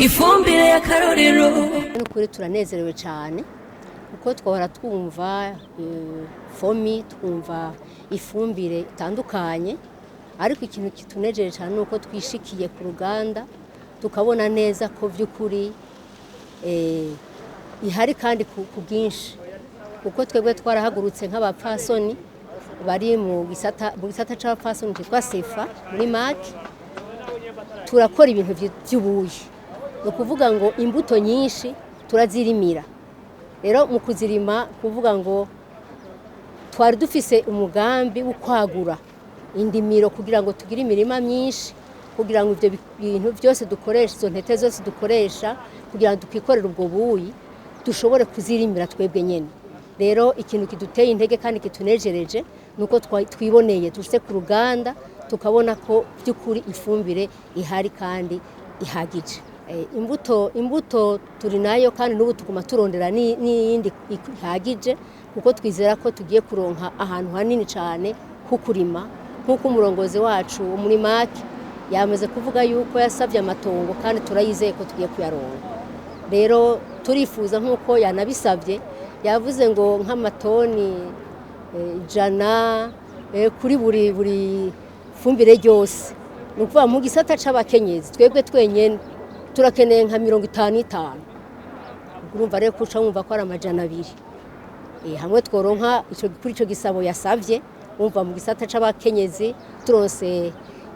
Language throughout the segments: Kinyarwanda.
ifumbire y'akarorero. N'ukuri turanezerewe cyane kuko twahora twumva fomi, twumva ifumbire itandukanye, ariko ikintu kitunejeje cyane nuko twishikiye ku ruganda tukabona neza ko by'ukuri ihari kandi ku bwinshi, kuko twebwe twarahagurutse nk'abapfasoni bari mu gisata c'abapfasoni cyitwa sefa muri maki, turakora ibintu by'ubuyi. Ni ukuvuga ngo imbuto nyinshi turazirimira. Rero mu kuzirima kuvuga ngo twari dufise umugambi wo kwagura indimiro kugira ngo tugire imirima myinshi, kugira ngo ibyo bintu byose dukoresha, izo ntete zose dukoresha kugira ngo twikorere ubwo buyi dushobore kuzirimira twebwe nyene. Rero ikintu kiduteye intege kandi kitunejereje nuko twiboneye dushitse ku ruganda tukabona ko by'ukuri ifumbire ihari kandi ihagije. Imbuto turi nayo kandi n'ubu tuguma turondera n'iyindi ihagije, kuko twizera ko tugiye kuronka ahantu hanini cyane ho kurima, nk'uko umurongozi wacu muri maki yamaze kuvuga yuko yasabye amatongo kandi turayizeye ko tugiye kuyaronka. Rero turifuza nk'uko yanabisabye, yavuze ngo nk'amatoni 100 kuri buri fumbire ryose. Ni ukuvuga mu gisata c'abakenyezi twebwe twenyene turakeneye nka 55. Urumva rero kuca wumva ko ari 200. Hamwe tworonka kuri ico gisabo yasavye, wumva mu gisata c'abakenyezi turonse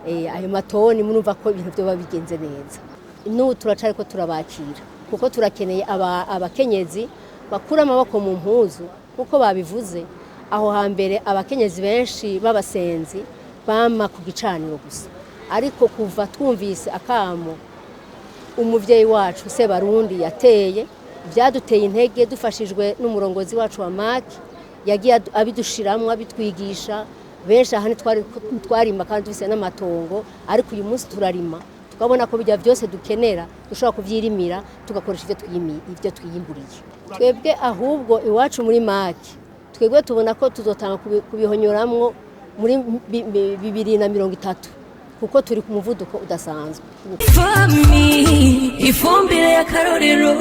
ayo matoni, murumva ko ibintu byo babigenze neza. N'ubu turacari ko turabakira kuko turakeneye abakenyezi bakura amaboko mu mpuzu, kuko babivuze aho hambere abakenyezi benshi b'abasenzi bama ku gicaniro gusa, ariko kuva twumvise akamo umuvyeyi wacu Sebarundi yateye, byaduteye intege dufashijwe n'umurongozi wacu wa maki, yagiye abidushiramwe abitwigisha. Benshi ahani twarima kandi dufise n'amatongo, ariko uyu munsi turarima tukabona ko bijya byose dukenera dushobora kuvyirimira tugakoresha ivyo twiyimburiye. Twebwe ahubwo iwacu muri maki twebwe tubona ko tuzotanga kubihonyoramwo muri 2030, kuko turi ku muvuduko udasanzwe. Fomi, ifumbire y'akarorero.